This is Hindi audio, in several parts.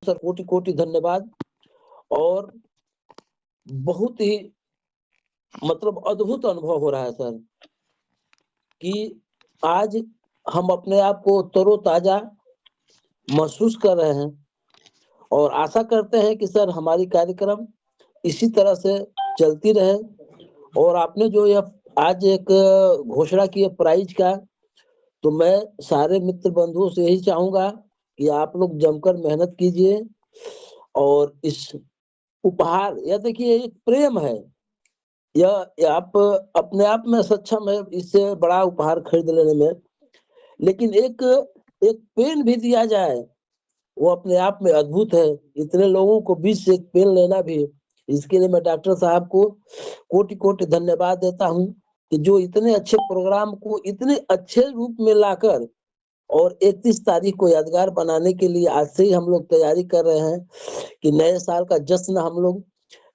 सर कोटि कोटि धन्यवाद। और बहुत ही मतलब अद्भुत अनुभव हो रहा है सर कि आज हम अपने आप को तरोताजा महसूस कर रहे हैं और आशा करते हैं कि सर हमारी कार्यक्रम इसी तरह से चलती रहे। और आपने जो यह आज एक घोषणा की है प्राइज का, तो मैं सारे मित्र बंधुओं से यही चाहूंगा कि आप लोग जमकर मेहनत कीजिए और इस उपहार, यह देखिए एक प्रेम है, यह आप अपने आप में सक्षम है इससे बड़ा उपहार खरीद लेने में, लेकिन एक एक पेन भी दिया जाए वो अपने आप में अद्भुत है। इतने लोगों को बीच से एक पेन लेना भी, इसके लिए मैं डॉक्टर साहब को कोटि कोटि धन्यवाद देता हूँ कि जो इतने अच्छे प्रोग्राम को इतने अच्छे रूप में लाकर और 31 तारीख को यादगार बनाने के लिए आज से ही हम लोग तैयारी कर रहे हैं कि नए साल का जश्न हम लोग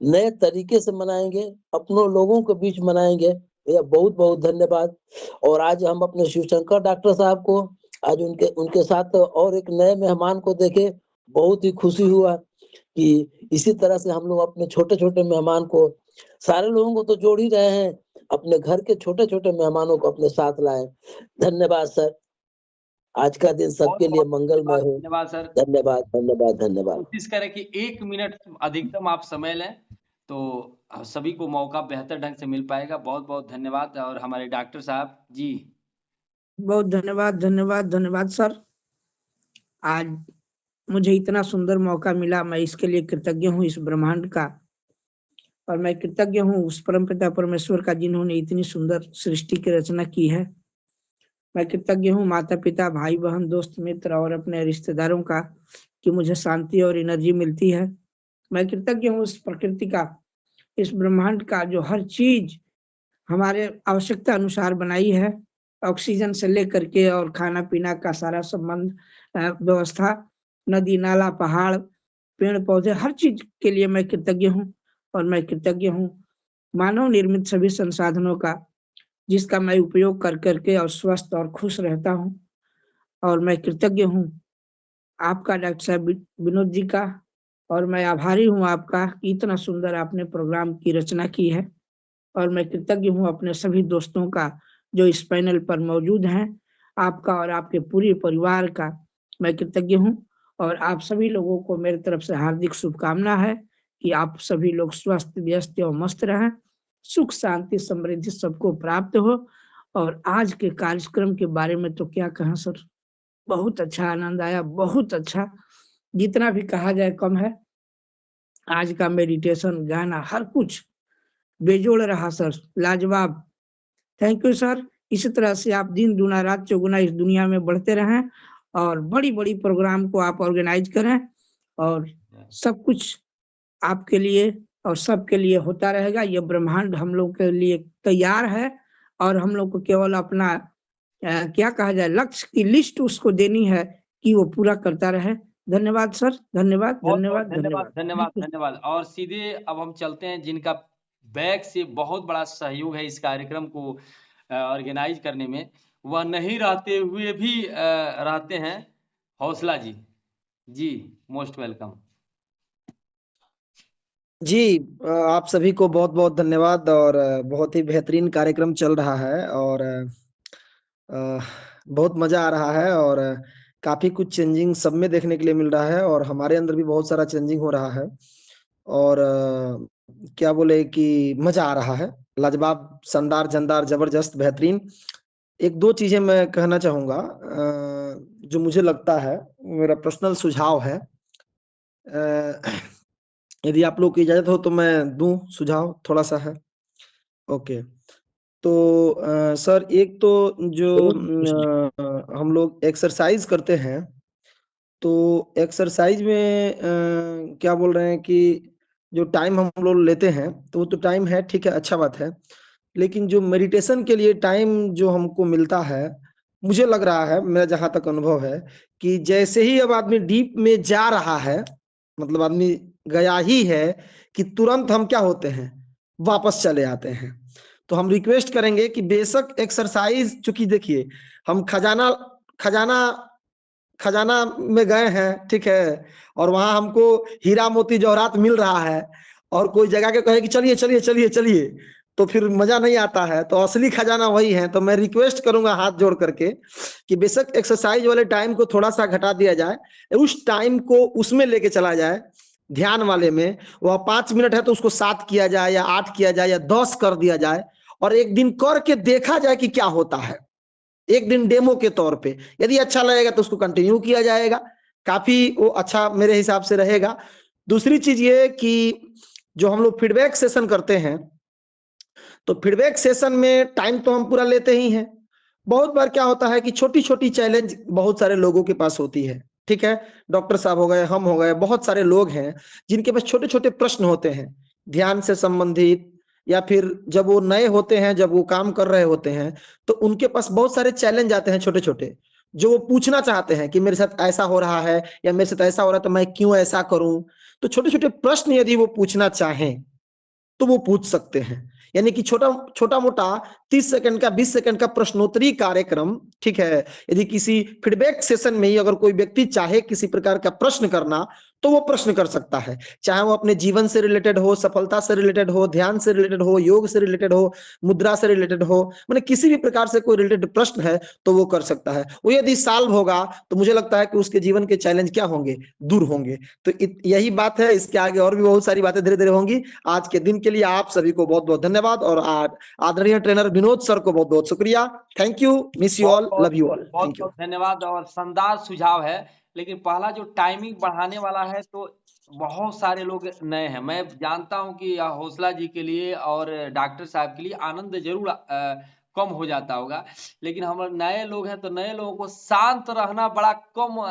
नए तरीके से मनाएंगे, अपनों लोगों के बीच मनाएंगे। यह बहुत बहुत धन्यवाद। और आज हम अपने शिवशंकर डॉक्टर साहब को आज उनके साथ और एक नए मेहमान को देखे, बहुत ही खुशी हुआ कि इसी तरह से हम लोग अपने छोटे छोटे मेहमान को, सारे लोगों को तो जोड़ ही रहे हैं, अपने घर के छोटे छोटे मेहमानों को अपने साथ लाए। धन्यवाद सर, आज का दिन सबके लिए मंगलमय हो। धन्यवाद सर। धन्यवाद धन्यवाद धन्यवाद। कोशिश करें कि 1 मिनट अधिकतम आप समय लें तो सभी को मौका बेहतर ढंग से मिल पाएगा। बहुत बहुत धन्यवाद। और हमारे डॉक्टर साहब जी बहुत धन्यवाद धन्यवाद धन्यवाद सर। आज मुझे इतना सुंदर मौका मिला, मैं इसके लिए कृतज्ञ हूँ इस ब्रह्मांड का, और मैं कृतज्ञ हूँ उस परमपिता परमेश्वर का जिन्होंने इतनी सुंदर सृष्टि की रचना की है। मैं कृतज्ञ हूँ माता पिता भाई बहन दोस्त मित्र और अपने रिश्तेदारों का कि मुझे शांति और एनर्जी मिलती है। मैं कृतज्ञ हूँ उस प्रकृति का, इस ब्रह्मांड का जो हर चीज हमारे आवश्यकता अनुसार बनाई है, ऑक्सीजन से लेकर के और खाना पीना का सारा संबंध व्यवस्था, नदी नाला पहाड़ पेड़ पौधे, हर चीज के लिए मैं कृतज्ञ हूँ। और मैं कृतज्ञ हूँ मानव निर्मित सभी संसाधनों का, जिसका मैं उपयोग कर करके और स्वस्थ और खुश रहता हूँ। और मैं कृतज्ञ हूँ आपका डॉक्टर साहब विनोद जी का, और मैं आभारी हूँ आपका कि इतना सुंदर आपने प्रोग्राम की रचना की है। और मैं कृतज्ञ हूँ अपने सभी दोस्तों का जो इस पैनल पर मौजूद हैं, आपका और आपके पूरे परिवार का मैं कृतज्ञ हूँ। और आप सभी लोगों को मेरी तरफ से हार्दिक शुभकामना है कि आप सभी लोग स्वस्थ व्यस्त और मस्त रहें, सुख शांति समृद्धि सबको प्राप्त हो। और आज के कार्यक्रम के बारे में तो क्या कहें सर, बहुत अच्छा आनंद आया, बहुत अच्छा, जितना भी कहा जाए कम है। आज का मेडिटेशन गाना हर कुछ बेजोड़ रहा सर, लाजवाब। Thank you sir. इसी तरह से आप दिन दुना रात चौगुना इस दुनिया में बढ़ते रहें और बड़ी बड़ी प्रोग्राम को आप ऑर्गेनाइज करें, और सब कुछ आपके लिए और सबके लिए होता रहेगा। ये ब्रह्मांड हम लोग के लिए तैयार है, और हम लोग को केवल अपना क्या कहा जाए लक्ष्य की लिस्ट उसको देनी है कि वो पूरा करता रहे। धन्यवाद सर, धन्यवाद धन्यवाद धन्यवाद धन्यवाद धन्यवाद। और सीधे अब हम चलते हैं जिनका बैक से बहुत बड़ा सहयोग है इस कार्यक्रम को ऑर्गेनाइज करने में, वह नहीं रहते हुए भी रहते हैं, हौसला जी। जी मोस्ट वेलकम जी। आप सभी को बहुत बहुत धन्यवाद। और बहुत ही बेहतरीन कार्यक्रम चल रहा है और बहुत मजा आ रहा है, और काफी कुछ चेंजिंग सब में देखने के लिए मिल रहा है, और हमारे अंदर भी बहुत सारा चेंजिंग हो रहा है। और क्या बोले कि मजा आ रहा है, लाजवाब शानदार जानदार जबरदस्त बेहतरीन। एक दो चीजें मैं कहना चाहूंगा जो मुझे लगता है, मेरा पर्सनल सुझाव है। यदि आप लोग की इजाजत हो तो मैं दूं सुझाव, थोड़ा सा है। ओके। तो सर एक तो जो हम लोग एक्सरसाइज करते हैं, तो एक्सरसाइज में क्या बोल रहे हैं कि जो टाइम हम लोग लेते हैं तो वो तो टाइम है, ठीक है, अच्छा बात है। लेकिन जो मेडिटेशन के लिए टाइम जो हमको मिलता है, मुझे लग रहा है, मेरा जहां तक अनुभव है कि जैसे ही अब आदमी डीप में जा रहा है, मतलब आदमी गया ही है, कि तुरंत हम क्या होते हैं, वापस चले आते हैं। तो हम रिक्वेस्ट करेंगे कि बेशक एक्सरसाइज, चूंकि देखिए हम खजाना खजाना में गए हैं, ठीक है, और वहां हमको हीरा मोती जवाहरात मिल रहा है, और कोई जगह के कहे कि चलिए चलिए चलिए चलिए, तो फिर मजा नहीं आता है। तो असली खजाना वही है। तो मैं रिक्वेस्ट करूंगा हाथ जोड़ करके कि बेशक एक्सरसाइज वाले टाइम को थोड़ा सा घटा दिया जाए, उस टाइम को उसमें लेके चला जाए, ध्यान वाले में। वह 5 मिनट है तो उसको 7 किया जाए, या 8 किया जाए, या 10 कर दिया जाए, और एक दिन करके देखा जाए कि क्या होता है। एक दिन डेमो के तौर पे, यदि अच्छा लगेगा तो उसको कंटिन्यू किया जाएगा, काफी वो अच्छा मेरे हिसाब से रहेगा। दूसरी चीज ये कि जो हम लोग फीडबैक सेशन करते हैं, तो फीडबैक सेशन में टाइम तो हम पूरा लेते ही हैं। बहुत बार क्या होता है कि छोटी छोटी चैलेंज बहुत सारे लोगों के पास होती है, ठीक है, डॉक्टर साहब हो गए, हम हो गए, बहुत सारे लोग हैं जिनके पास छोटे छोटे प्रश्न होते हैं ध्यान से संबंधित, या फिर जब वो नए होते हैं, जब वो काम कर रहे होते हैं, तो उनके पास बहुत सारे चैलेंज आते हैं छोटे छोटे, जो वो पूछना चाहते हैं कि मेरे साथ ऐसा हो रहा है, या मेरे साथ ऐसा हो रहा है तो मैं क्यों ऐसा करूं। तो छोटे छोटे प्रश्न यदि वो पूछना चाहें तो वो पूछ सकते हैं। यानी कि छोटा छोटा मोटा 30 सेकंड का 20 सेकंड का प्रश्नोत्तरी कार्यक्रम, ठीक है। यदि किसी फीडबैक सेशन में ही अगर कोई व्यक्ति चाहे किसी प्रकार का प्रश्न करना, तो वो प्रश्न कर सकता है, चाहे वो अपने जीवन से रिलेटेड हो, सफलता से रिलेटेड हो, ध्यान से रिलेटेड हो, योग से रिलेटेड हो, मुद्रा से रिलेटेड हो, मतलब किसी भी प्रकार से कोई रिलेटेड प्रश्न है तो वो कर सकता है। वो यदि सॉल्व होगा तो मुझे लगता है कि उसके जीवन के चैलेंज क्या होंगे, दूर होंगे। तो यही बात है, इसके आगे और भी बहुत सारी बातें धीरे धीरे होंगी। आज के दिन के लिए आप सभी को बहुत बहुत धन्यवाद, और आदरणीय ट्रेनर विनोद सर को बहुत बहुत शुक्रिया। Thank you, miss you all, love you all, बहुत थैंक यू। बहुत धन्यवाद। और शानदार सुझाव है, लेकिन पहला जो टाइमिंग बढ़ाने वाला है, तो बहुत सारे लोग नए हैं। मैं जानता हूं कि हौसला जी के लिए और डॉक्टर साहब के लिए आनंद जरूर कम हो जाता होगा, लेकिन हम नए लोग हैं तो नए लोगों को शांत रहना बड़ा कम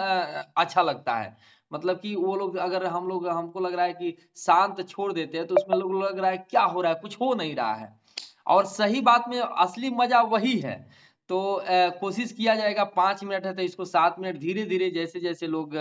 अच्छा लगता है। मतलब कि वो लोग, अगर हमको लग रहा है कि शांत छोड़ देते हैं, तो उसमें लोग लग रहा है क्या हो रहा है, कुछ हो नहीं रहा है। और सही बात में असली मजा वही है। तो कोशिश किया जाएगा, 5 मिनट है तो इसको 7 मिनट, धीरे धीरे जैसे जैसे लोग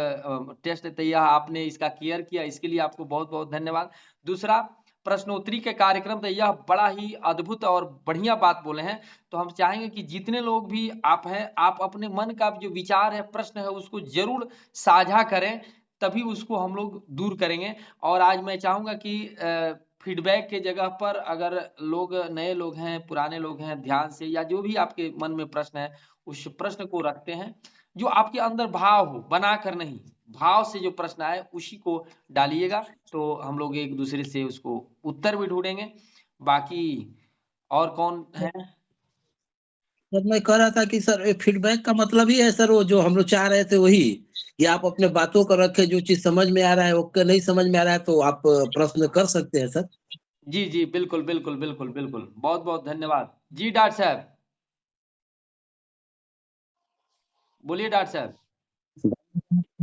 टेस्ट तैयार आपने इसका केयर किया, इसके लिए आपको बहुत बहुत धन्यवाद। दूसरा, प्रश्नोत्तरी के कार्यक्रम, तो यह बड़ा ही अद्भुत और बढ़िया बात बोले हैं। तो हम चाहेंगे कि जितने लोग भी आप हैं, आप अपने मन का जो विचार है, प्रश्न है, उसको जरूर साझा करें, तभी उसको हम लोग दूर करेंगे। और आज मैं चाहूंगा कि फीडबैक के जगह पर, अगर लोग नए लोग हैं, पुराने लोग हैं, ध्यान से या जो भी आपके मन में प्रश्न है, उस प्रश्न को रखते हैं। जो आपके अंदर भाव हो, बनाकर नहीं, भाव से जो प्रश्न आए उसी को डालिएगा, तो हम लोग एक दूसरे से उसको उत्तर भी ढूंढेंगे। बाकी और कौन है? सर मैं कह रहा था कि सर फीडबैक का मतलब ही है सर, वो जो हम लोग चाह रहे थे वही, कि आप अपने बातों को रखें, जो चीज समझ में आ रहा है, वो नहीं समझ में आ रहा है तो आप प्रश्न कर सकते हैं सर। जी जी, बिल्कुल बिल्कुल बिल्कुल बिल्कुल, बहुत बहुत धन्यवाद जी। डॉक्टर साहब बोलिए, डॉक्टर साहब।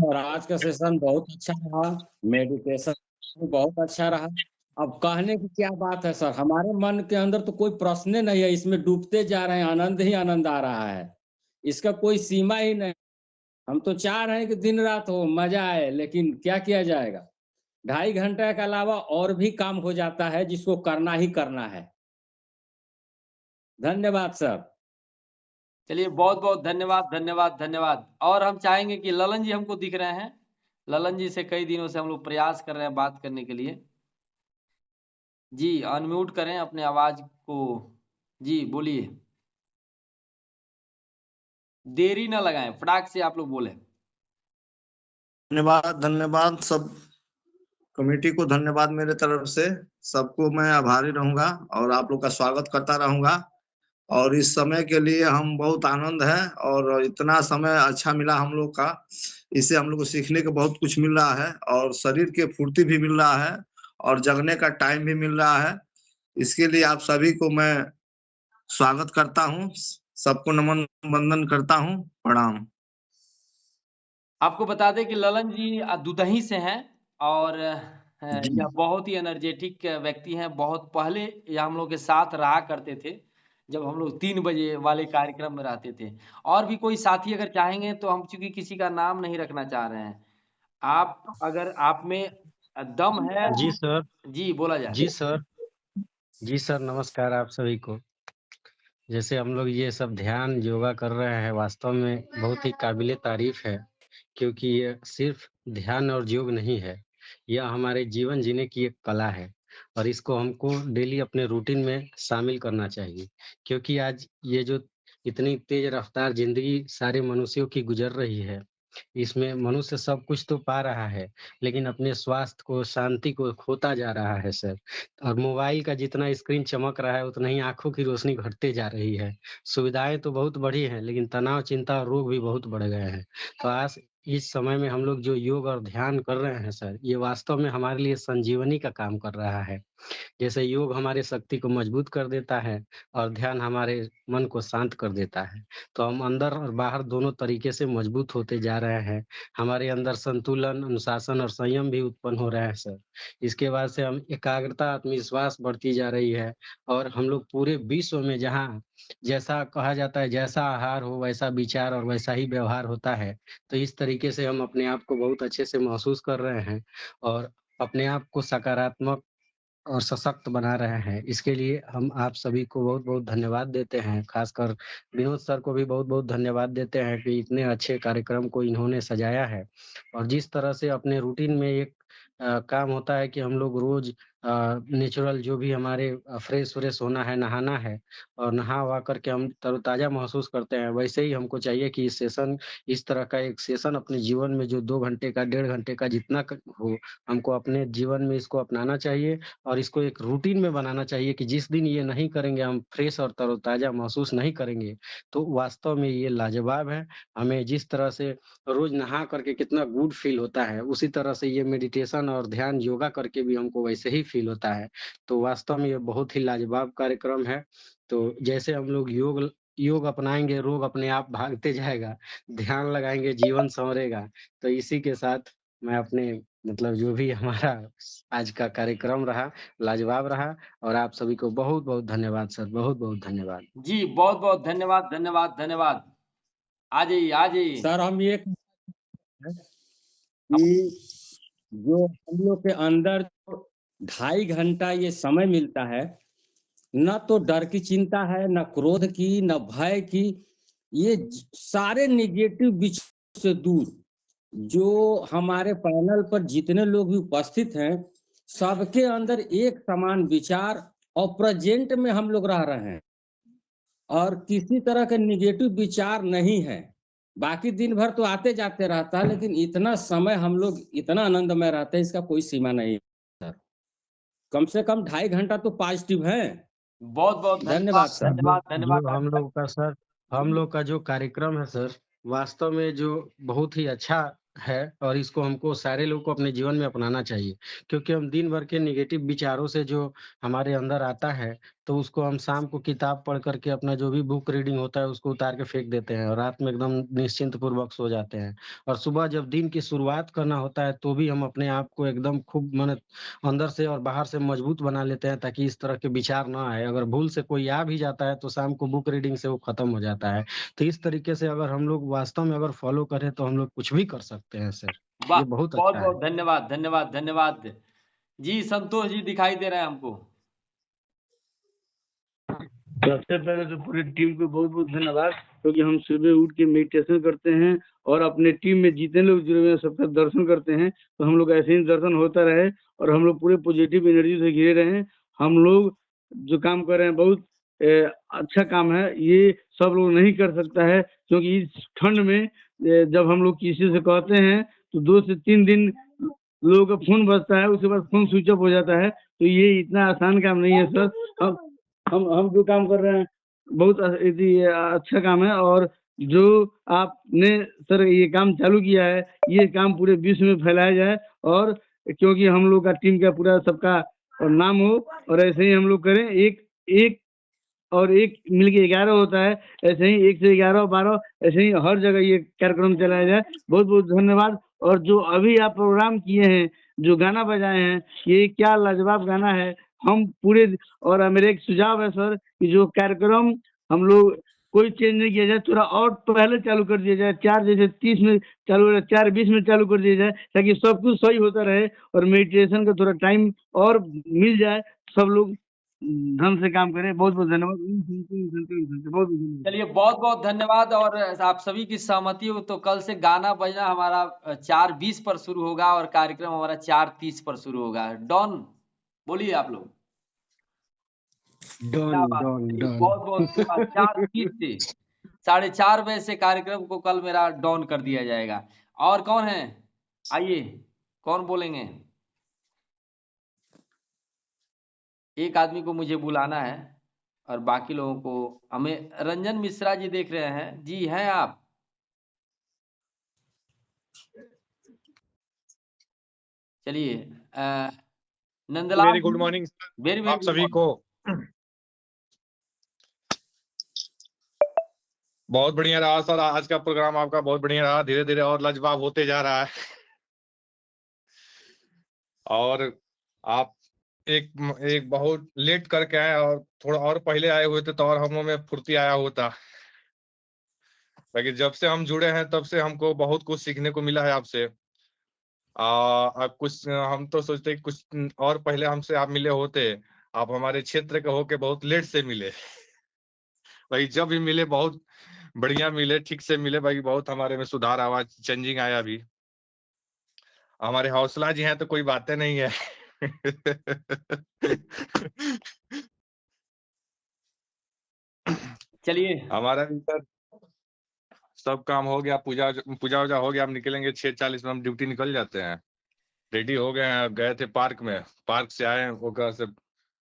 और आज का सेशन बहुत अच्छा रहा, मेडिटेशन बहुत अच्छा रहा। अब कहने की क्या बात है सर, हमारे मन के अंदर तो कोई प्रश्न नहीं है, इसमें डूबते जा रहे हैं, आनंद ही आनंद आ रहा है, इसका कोई सीमा ही नहीं। हम तो चाह रहे हैं कि दिन रात हो, मजा आए, लेकिन क्या किया जाएगा, 2.5 घंटे के अलावा और भी काम हो जाता है जिसको करना ही करना है। धन्यवाद सर। चलिए, बहुत बहुत धन्यवाद धन्यवाद धन्यवाद। और हम चाहेंगे कि ललन जी हमको दिख रहे हैं, ललन जी से कई दिनों से हम लोग प्रयास कर रहे हैं बात करने के लिए। जी, अनम्यूट करें अपने आवाज को। जी बोलिए, देरी ना लगाएं, फटाक से आप लोग बोले। धन्यवाद धन्यवाद, सब कमेटी को धन्यवाद मेरे तरफ से। सबको मैं आभारी रहूंगा और आप लोग का स्वागत करता रहूंगा। और इस समय के लिए हम बहुत आनंद है, और इतना समय अच्छा मिला हम लोग का, इससे हम लोग को सीखने को बहुत कुछ मिल रहा है, और शरीर के फुर्ती भी मिल रहा है, और जगने का टाइम भी मिल रहा है। इसके लिए आप सभी को मैं स्वागत करता हूँ, सबको नमन वंदन करता हूँ, प्रणाम। आपको बता दें कि ललन जी दुदही से हैं, और यह बहुत ही एनर्जेटिक व्यक्ति हैं। बहुत पहले यह हम लोग के साथ रहा करते थे, जब हम लोग 3 बजे वाले कार्यक्रम में रहते थे। और भी कोई साथी अगर चाहेंगे तो, हम चूंकि किसी का नाम नहीं रखना चाह रहे हैं, आप अगर आप में दम है। जी सर। जी बोला जाए। जी सर। जी सर, नमस्कार आप सभी को। जैसे हम लोग ये सब ध्यान योगा कर रहे हैं, वास्तव में बहुत ही काबिले तारीफ है। क्योंकि ये सिर्फ ध्यान और योग नहीं है, यह हमारे जीवन जीने की एक कला है और इसको हमको डेली अपने रूटीन में शामिल करना चाहिए। क्योंकि आज ये जो इतनी तेज रफ्तार ज़िंदगी सारे मनुष्यों की गुज़र रही है, इसमें मनुष्य सब कुछ तो पा रहा है, लेकिन अपने स्वास्थ्य को, शांति को खोता जा रहा है सर। और मोबाइल का जितना स्क्रीन चमक रहा है, उतना ही आँखों की रोशनी घटते जा रही है। सुविधाएँ तो बहुत बढ़ी हैं, लेकिन तनाव, चिंता और रोग भी बहुत बढ़ गए हैं। तो आज इस समय में हम लोग जो योग और ध्यान कर रहे हैं सर, ये वास्तव में हमारे लिए संजीवनी का काम कर रहा है। जैसे योग हमारे शक्ति को मजबूत कर देता है और ध्यान हमारे मन को शांत कर देता है। तो हम अंदर और बाहर दोनों तरीके से मजबूत होते जा रहे हैं। हमारे अंदर संतुलन, अनुशासन और संयम भी उत्पन्न हो रहा है सर। इसके बाद से हम एकाग्रता, आत्मविश्वास बढ़ती जा रही है और हम लोग पूरे विश्व में जहाँ जैसा कहा जाता है, जैसा आहार हो, वैसा विचार और वैसा ही व्यवहार होता है। तो इस तरीके से हम अपने आप को बहुत अच्छे से महसूस कर रहे हैं और अपने आप को सकारात्मक और सशक्त बना रहे हैं। इसके लिए हम आप सभी को बहुत-बहुत धन्यवाद देते हैं। ख़ासकर विनोद सर को भी बहुत-बहुत धन्यवाद देते हैं कि इतने अच्छे कार्यक्रम को इन्होंने सजाया है। और जिस तरह से अपने रूटीन में एक काम होता है कि हम लोग रोज़ नेचुरल जो भी हमारे फ्रेश-व्रेश होना है, नहाना है और नहा-वहा करके हम तरोताज़ा महसूस करते हैं, वैसे ही हमको चाहिए कि इस तरह का एक सेशन अपने जीवन में जो 2 घंटे का, 1.5 घंटे का जितना क हो, हमको अपने जीवन में इसको अपनाना चाहिए और इसको एक रूटीन में बनाना चाहिए कि जिस दिन ये नहीं करेंगे, हम फ्रेश और तरोताज़ा महसूस नहीं करेंगे, तो वास्तव में ये लाजवाब है। हमें जिस तरह से रोज़ नहा करके कितना गुड फ़ील होता है, उसी तरह से ये मेडिटेशन और ध्यान, योगा करके भी हमको वैसे ही फ़ील होता है। तो वास्तव में ये बहुत ही लाजवाब कार्यक्रम है। तो जैसे हम लोग योग अपनाएँगे, रोग अपने आप भागते जाएगा, ध्यान लगाएँगे, जीवन सँवरेगा। तो इसी के साथ मैं अपने मतलब जो भी हमारा आज का कार्यक्रम रहा, लाजवाब रहा और आप सभी को बहुत-बहुत धन्यवाद सर, बहुत-बहुत धन्यवाद। जी, बहुत-बहुत धन्यवाद, धन्यवाद, धन्यवाद। आ जाइए, आ जाइए। सर हम ये कि जो हम लोग के अंदर जो 2.5 घंटा ये समय मिलता है, न तो डर की चिंता है, न क्रोध की, न भय की, ये सारे निगेटिव विचारों से दूर जो हमारे पैनल पर जितने लोग भी उपस्थित हैं, सबके अंदर एक समान विचार और प्रेजेंट में हम लोग रह रहे हैं और किसी तरह के निगेटिव विचार नहीं है। बाकी दिन भर तो आते जाते रहता है, लेकिन इतना समय हम लोग इतना आनंदमय रहते हैं, इसका कोई सीमा नहीं है सर। कम से कम 2.5 घंटा तो पॉजिटिव है। बहुत-बहुत धन्यवाद सर। धन्यवाद, जो धन्यवाद। हम लोग का जो कार्यक्रम है सर, वास्तव में जो बहुत ही अच्छा है और इसको हमको सारे लोग को अपने जीवन में अपनाना चाहिए। क्योंकि हम दिन भर के नेगेटिव विचारों से जो हमारे अंदर आता है, तो उसको हम शाम को किताब पढ़ कर के अपना जो भी बुक रीडिंग होता है, उसको उतार के फेंक देते हैं और रात में एकदम निश्चिंत पूर्वक सो जाते हैं। और सुबह जब दिन की शुरुआत करना होता है, तो भी हम अपने आप को एकदम खूब माने अंदर से और बाहर से मजबूत बना लेते हैं ताकि इस तरह के विचार ना आए। अगर भूल से कोई आ भी जाता है तो शाम को बुक रीडिंग से वो खत्म हो जाता है। तो इस तरीके से अगर हम लोग वास्तव में अगर फॉलो करें तो हम लोग कुछ भी कर सकते हैं सर। वाह! ये बहुत अच्छा है। बहुत-बहुत धन्यवाद, धन्यवाद, धन्यवाद। जी, संतोष जी दिखाई दे रहे हैं हमको। सबसे पहले तो पूरी टीम को बहुत बहुत धन्यवाद, क्योंकि हम सुबह उठ के मेडिटेशन करते हैं और अपने टीम में जितने लोग जुड़े हुए हैं सबका दर्शन करते हैं। तो हम लोग ऐसे ही दर्शन होता रहे और हम लोग पूरे पॉजिटिव एनर्जी से घिरे रहे। हम लोग जो काम कर रहे हैं बहुत अच्छा काम है। ये सब लोग नहीं कर सकता है, क्योंकि इस ठंड में जब हम लोग किसी से कहते हैं तो 2 से 3 दिन लोगों का फोन बजता है, उसके बाद फोन स्विच ऑफ हो जाता है। तो ये इतना आसान काम नहीं है सर। हम जो काम कर रहे हैं बहुत अच्छा काम है। और जो आपने सर ये काम चालू किया है, ये काम पूरे विश्व में फैलाया जाए, और क्योंकि हम लोग का टीम का पूरा सबका नाम हो, और ऐसे ही हम लोग करें। एक और एक मिलके 11 होता है, ऐसे ही 1 से 11 12 ऐसे ही हर जगह ये कार्यक्रम चलाया जाए। बहुत बहुत धन्यवाद। और जो अभी आप प्रोग्राम किए हैं, जो गाना बजाए हैं, ये क्या लाजवाब गाना है। हम पूरे और मेरा एक सुझाव है सर कि जो कार्यक्रम हम लोग कोई चेंज नहीं किया जाए, थोड़ा और पहले चालू कर दिया जाए। 4 जैसे 30 में चालू हो, 4:20 में चालू कर दिया जाए, ताकि सब कुछ सही होता रहे और मेडिटेशन का थोड़ा टाइम और मिल जाए सब लोग। ढंग से काम करें। बहुत बहुत धन्यवाद। बहुत बहुत धन्यवाद। चलिए बहुत बहुत धन्यवाद। और आप सभी की सहमति हो तो कल से गाना बजना हमारा 4:20 पर शुरू होगा और कार्यक्रम हमारा 4:30 पर शुरू होगा। डॉन बोलिए आप लोग। क्या बात है, बहुत बहुत धन्यवाद। 4:30 से 4:30 बजे से कार्यक्रम को कल मेरा डॉन कर दिया जाएगा। और कौन है, आइए कौन बोलेंगे। एक आदमी को मुझे बुलाना है और बाकी लोगों को हमें। रंजन मिश्रा जी देख रहे हैं, जी हैं आप? चलिए Nandlal very good morning very very आप सभी को। बहुत बढ़िया रहा सर, आज का प्रोग्राम आपका बहुत बढ़िया रहा, धीरे धीरे और लाजवाब होते जा रहा है। और आप एक बहुत लेट करके आए और थोड़ा और पहले आए हुए थे तो और हम में फुर्ती आया होता। लेकिन जब से हम जुड़े हैं तब से हमको बहुत कुछ सीखने को मिला है आपसे। अब कुछ हम तो सोचते कुछ और पहले हमसे आप मिले होते, आप हमारे क्षेत्र के होके बहुत लेट से मिले। भाई जब भी मिले बहुत बढ़िया मिले, ठीक से मिले भाई, बहुत हमारे में सुधार आवा, चेंजिंग आया। भी हमारे हौसला जी हैं तो कोई बातें नहीं है। चलिए हमारा भी सर सब काम हो गया, पूजा वूजा हो गया, हम निकलेंगे 6:40 में, हम ड्यूटी निकल जाते हैं। रेडी हो गए हैं, गए थे पार्क में, पार्क से आए होकर से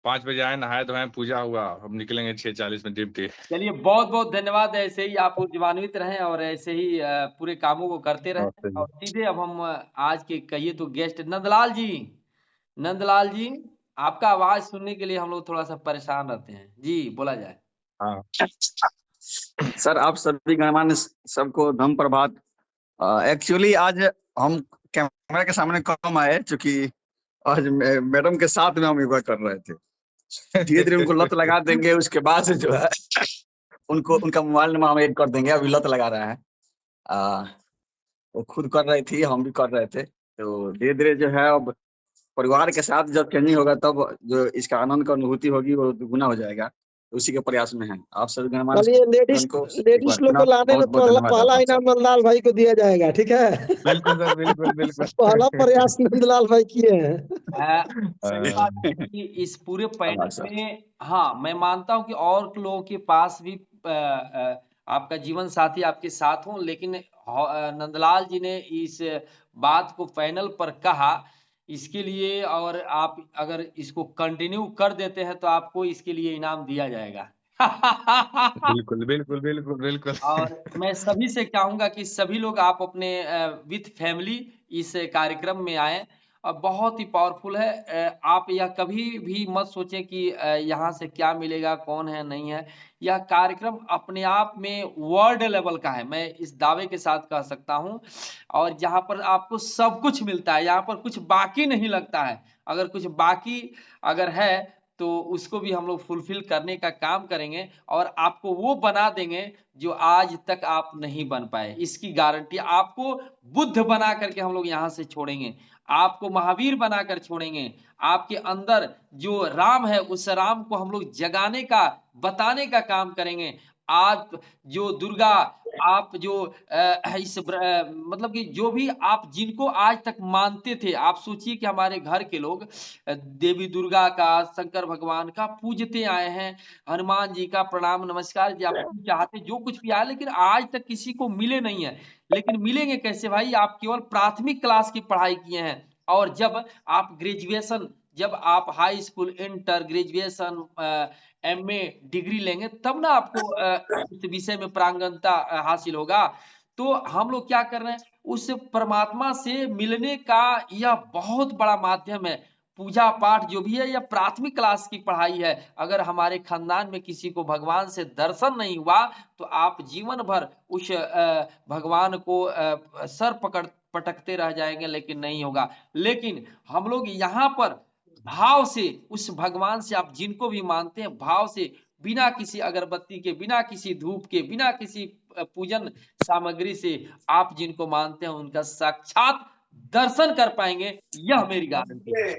5 बजे आए, नहाए धोए, पूजा हुआ, हम निकलेंगे 6:40 में ड्यूटी। चलिए बहुत बहुत धन्यवाद। ऐसे ही आप ऊर्जान्वित रहें और ऐसे ही पूरे कामों को करते रहें। और सीधे अब हम आज के कहिए तो गेस्ट नंदलाल जी। नंदलाल जी, आपका आवाज सुनने के लिए हम लोग थोड़ा सा परेशान रहते हैं जी, बोला जाए। हाँ सर, आप सभी गणमान्य सबको धम प्रभात। एक्चुअली आज हम कैमरा के सामने कम आए, क्योंकि आज मैडम के साथ में हम योगा कर रहे थे। धीरे धीरे उनको लत लगा देंगे, उसके बाद से जो है उनको उनका मोबाइल नंबर हम ऐड कर देंगे। अभी लत लगा रहा है, वो खुद कर रही थी, हम भी कर रहे थे। तो धीरे धीरे जो है अब परिवार के साथ जब चेंजिंग होगा तब जो इसका आनंद का अनुभूति होगी वो दुगुना हो जाएगा। उसी के प्रयास में है। आप सभी गणमान्य लेडीज लोग को लाने में पहला इनाम नंदलाल भाई को दिया जाएगा, ठीक है? बिल्कुल सर, बिल्कुल बिल्कुल। पहला प्रयास नंदलाल भाई किए हैं। सही बात है कि इस पूरे पैनल में, हाँ मैं मानता हूं कि और लोगों के पास भी आपका जीवन साथी आपके साथ हो, लेकिन नंदलाल जी ने इस बात को पैनल पर कहा, इसके लिए और आप अगर इसको कंटिन्यू कर देते हैं तो आपको इसके लिए इनाम दिया जाएगा। बिल्कुल बिल्कुल बिल्कुल बिल्कुल। और मैं सभी से चाहूंगा कि सभी लोग आप अपने विथ फैमिली इस कार्यक्रम में आए, और बहुत ही पावरफुल है। आप यह कभी भी मत सोचें कि यहाँ से क्या मिलेगा, कौन है नहीं है। यह कार्यक्रम अपने आप में वर्ल्ड लेवल का है, मैं इस दावे के साथ कह सकता हूँ। और जहाँ पर आपको सब कुछ मिलता है, यहाँ पर कुछ बाकी नहीं लगता है। अगर कुछ बाकी अगर है तो उसको भी हम लोग फुलफिल करने का काम करेंगे और आपको वो बना देंगे जो आज तक आप नहीं बन पाए। इसकी गारंटी, आपको बुद्ध बना करके हम लोग यहाँ से छोड़ेंगे, आपको महावीर बनाकर छोड़ेंगे। आपके अंदर जो राम है उस राम को हम लोग जगाने का, बताने का काम करेंगे। आप जो दुर्गा, आप जो मतलब कि जो भी आप जिनको आज तक मानते थे, आप सोचिए कि हमारे घर के लोग देवी दुर्गा का, शंकर भगवान का पूजते आए हैं, हनुमान जी का प्रणाम नमस्कार आप चाहते जो कुछ भी आया, लेकिन आज तक किसी को मिले नहीं है। लेकिन मिलेंगे कैसे भाई? आप केवल प्राथमिक क्लास की पढ़ाई किए हैं, और जब आप ग्रेजुएशन, जब आप high school, inter, graduation, MA degree लेंगे तब ना आपको इस विषय में प्रांगणता हासिल होगा। तो हम लोग क्या कर रहे हैं, उस परमात्मा से मिलने का यह बहुत बड़ा माध्यम है। पूजा पाठ जो भी है यह प्राथमिक क्लास की पढ़ाई है। अगर हमारे खानदान में किसी को भगवान से दर्शन नहीं हुआ तो आप जीवन भर उस भगवान को सर पटकते रह जाएंगे, लेकिन नहीं होगा। लेकिन हम लोग यहाँ पर भाव से उस भगवान से, आप जिनको भी मानते हैं, भाव से, बिना किसी अगरबत्ती के, बिना किसी धूप के, बिना किसी पूजन सामग्री से आप जिनको मानते हैं उनका साक्षात दर्शन कर पाएंगे, यह मेरी गारंटी है।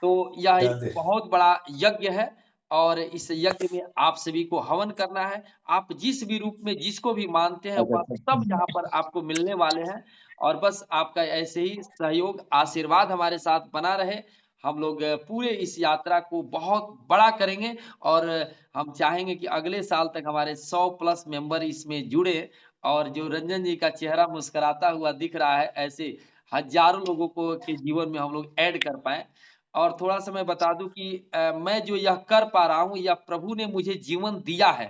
तो यह एक बहुत बड़ा यज्ञ है और इस यज्ञ में आप सभी को हवन करना है। आप जिस भी रूप में जिसको भी मानते हैं वह सब यहाँ पर आपको मिलने वाले हैं और बस आपका ऐसे ही सहयोग आशीर्वाद हमारे साथ बना रहे। हम लोग पूरे इस यात्रा को बहुत बड़ा करेंगे और हम चाहेंगे कि अगले साल तक हमारे 100+ मेंबर इसमें जुड़े और जो रंजन जी का चेहरा मुस्कुराता हुआ दिख रहा है ऐसे हजारों लोगों को के जीवन में हम लोग ऐड कर पाए। और थोड़ा सा मैं बता दूं कि मैं जो यह कर पा रहा हूं यह प्रभु ने मुझे जीवन दिया है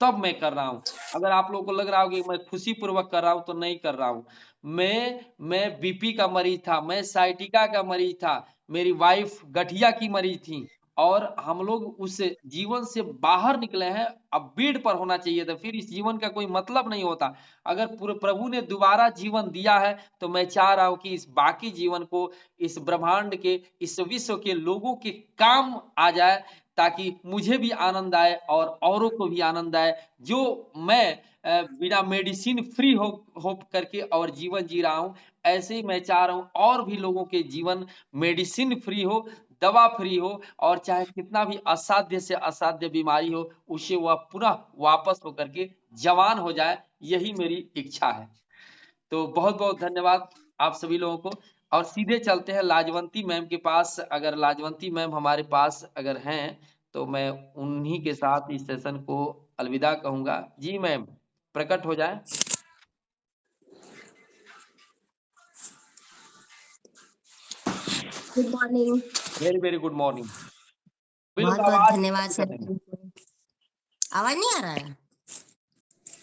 तब मैं कर रहा हूं। अगर आप लोगों को लग रहा हो कि मैं खुशी पूर्वक कर रहा हूं तो नहीं कर रहा हूं। मैं बीपी का मरीज था, मैं साइटिका का मरीज था, मेरी वाइफ गठिया की मरीज थी और हम लोग उस जीवन से बाहर निकले हैं। अब बेड पर होना चाहिए था, फिर इस जीवन का कोई मतलब नहीं होता। अगर प्रभु ने दोबारा जीवन दिया है तो मैं चाह रहा हूं कि इस बाकी जीवन को इस ब्रह्मांड के, इस विश्व के लोगों के काम आ जाए ताकि मुझे भी आनंद आए और औरों को भी आनंद आए। जो मैं बिना मेडिसिन फ्री हो करके और जीवन जी रहा हूं, ऐसे ही मैं चाह रहा हूं और भी लोगों के जीवन मेडिसिन फ्री हो, दवा फ्री हो और चाहे कितना भी असाध्य से असाध्य बीमारी हो उसे वह पुनः वापस होकर के जवान हो जाए, यही मेरी इच्छा है। तो बहुत बहुत धन्यवाद आप सभी लोगों को और सीधे चलते हैं लाजवंती मैम के पास। अगर लाजवंती मैम हमारे पास अगर हैं तो मैं उन्हीं के साथ इस सेशन को अलविदा कहूंगा। जी मैम प्रकट हो जाए। Good morning. Very very good morning. बहुत बहुत धन्यवाद सर। आवाज नहीं आ रहा है?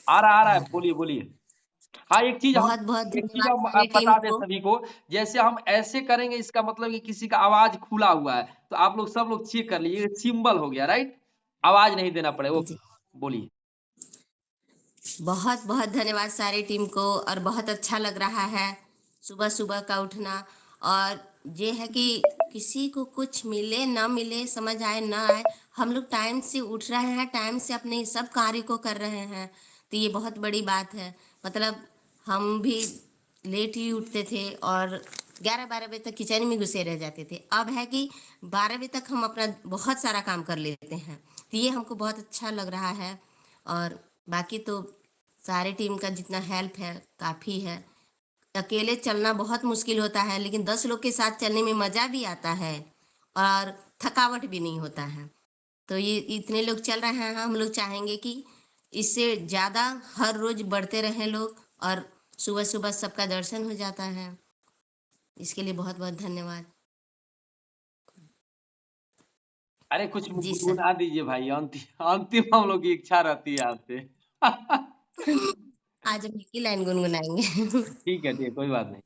आ रहा है, बोलिए बोलिए। हाँ एक चीज बहुत बहुत धन्यवाद बता दें सभी को, जैसे हम ऐसे करेंगे इसका मतलब कि किसी का आवाज खुला हुआ है तो आप लोग सब लोग चेक कर लीजिए, सिंबल हो गया राइट, आवाज नहीं देना पड़े। ओके बोलिए। बहुत बहुत धन्यवाद सारी टीम को और बहुत अच्छा लग रहा है सुबह सुबह का उठना। और ये है कि किसी को कुछ मिले ना मिले, समझ आए ना आए, हम लोग टाइम से उठ रहे हैं, टाइम से अपने सब कार्य को कर रहे हैं, तो ये बहुत बड़ी बात है। मतलब हम भी लेट ही उठते थे और 11-12 बजे तक किचन में घुसे रह जाते थे। अब है कि 12 बजे तक हम अपना बहुत सारा काम कर लेते हैं, तो ये हमको बहुत अच्छा लग रहा है। और बाकी तो सारे टीम का जितना हेल्प है काफ़ी है। अकेले चलना बहुत मुश्किल होता है, लेकिन 10 लोग के साथ चलने में मज़ा भी आता है और थकावट भी नहीं होता है। तो ये इतने लोग चल रहे हैं, हम लोग चाहेंगे कि इससे ज़्यादा हर रोज़ बढ़ते रहें लोग और सुबह सुबह सबका दर्शन हो जाता है। इसके लिए बहुत बहुत धन्यवाद। अरे कुछ गुनगुना दीजिए भाई, अंतिम हम लोग की इच्छा रहती है आपसे। आज हम एक ही लाइन गुनगुनाएंगे। ठीक है कोई बात नहीं।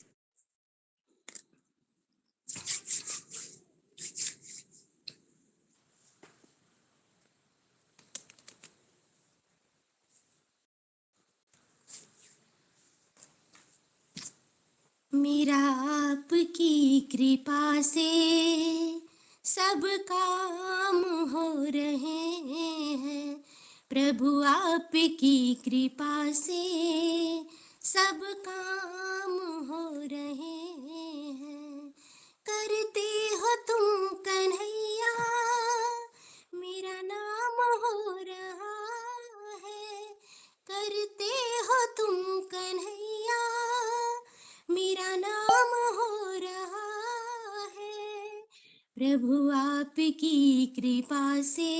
मेरा आपकी कृपा से सब काम हो रहे हैं, प्रभु आपकी कृपा से सब काम हो रहे हैं। करते हो तुम कन्हैया मेरा नाम हो रहा है, करते हो तुम कन्हैया मेरा नाम हो रहा है, प्रभु आपकी कृपा से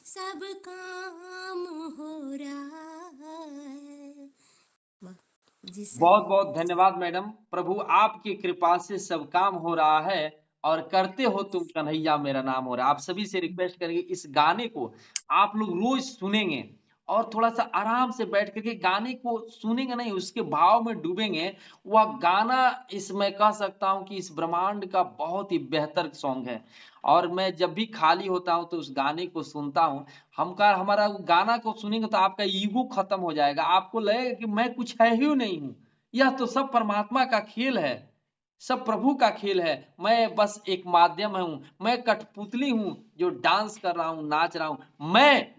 सब काम हो रहा है। बहुत बहुत धन्यवाद मैडम। प्रभु आपकी कृपा से सब काम हो रहा है और करते हो तुम कन्हैया मेरा नाम हो रहा है। आप सभी से रिक्वेस्ट करेंगे इस गाने को आप लोग रोज सुनेंगे और थोड़ा सा आराम से बैठ करके गाने को सुनेंगे, नहीं उसके भाव में डूबेंगे। वह गाना इस मैं कह सकता हूं कि इस ब्रह्मांड का बहुत ही बेहतर सॉन्ग है और मैं जब भी खाली होता हूं तो उस गाने को सुनता हूं। हमारा गाना को सुनेंगे तो आपका ईगो खत्म हो जाएगा, आपको लगेगा कि मैं कुछ है ही नहीं हूं, यह तो सब परमात्मा का खेल है। सब प्रभु का खेल है। मैं बस एक माध्यम हूं, मैं कठपुतली हूं जो डांस कर रहा हूं, नाच रहा हूं।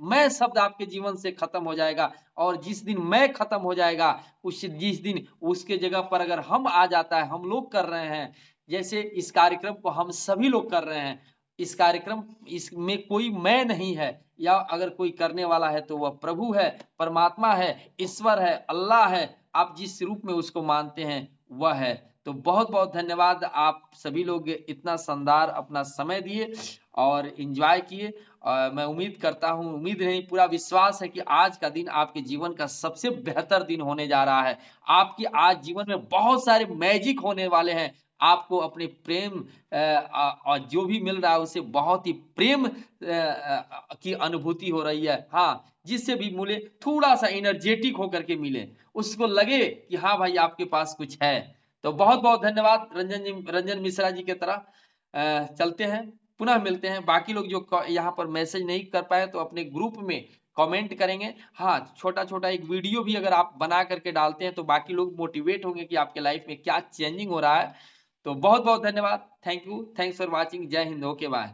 मैं शब्द आपके जीवन से खत्म हो जाएगा, और जिस दिन मैं खत्म हो जाएगा जिस दिन उसके जगह पर अगर हम आ जाता है, हम लोग कर रहे हैं, जैसे इस कार्यक्रम को हम सभी लोग कर रहे हैं, इस कार्यक्रम इसमें कोई मैं नहीं है, या अगर कोई करने वाला है तो वह प्रभु है, परमात्मा है, ईश्वर है, अल्लाह है, आप जिस रूप में उसको मानते हैं वह है। तो बहुत बहुत धन्यवाद, आप सभी लोग इतना शानदार अपना समय दिए और एंजॉय किए। मैं उम्मीद करता हूं, उम्मीद नहीं पूरा विश्वास है कि आज का दिन आपके जीवन का सबसे बेहतर दिन होने जा रहा है। आपकी आज जीवन में बहुत सारे मैजिक होने वाले हैं। आपको अपने प्रेम और जो भी मिल रहा है उसे बहुत ही प्रेम की अनुभूति हो रही है। हाँ, जिससे भी मिले थोड़ा सा एनर्जेटिक होकर के मिले, उसको लगे कि हाँ भाई आपके पास कुछ है। तो बहुत बहुत धन्यवाद रंजन मिश्रा जी के तरह। चलते हैं, पुनः मिलते हैं। बाकी लोग जो यहाँ पर मैसेज नहीं कर पाए तो अपने ग्रुप में कमेंट करेंगे। हाँ, छोटा छोटा एक वीडियो भी अगर आप बना करके डालते हैं तो बाकी लोग मोटिवेट होंगे कि आपके लाइफ में क्या चेंजिंग हो रहा है। तो बहुत बहुत धन्यवाद, thank you, thanks for watching, जय हिंद, ओके बाय।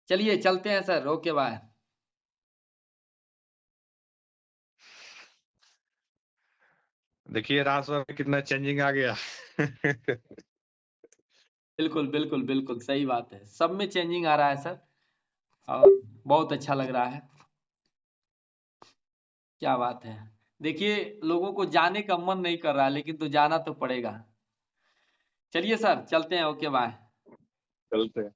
चलिए चलते हैं सर, ओके बाय। देखिए राजस्व में कितना चेंजिंग आ गया। बिल्कुल बिल्कुल बिल्कुल सही बात है, सब में चेंजिंग आ रहा है सर, और बहुत अच्छा लग रहा है। क्या बात है। देखिए लोगों को जाने का मन नहीं कर रहा है, लेकिन तो जाना तो पड़ेगा। चलिए सर चलते हैं, ओके बाय। चलते हैं।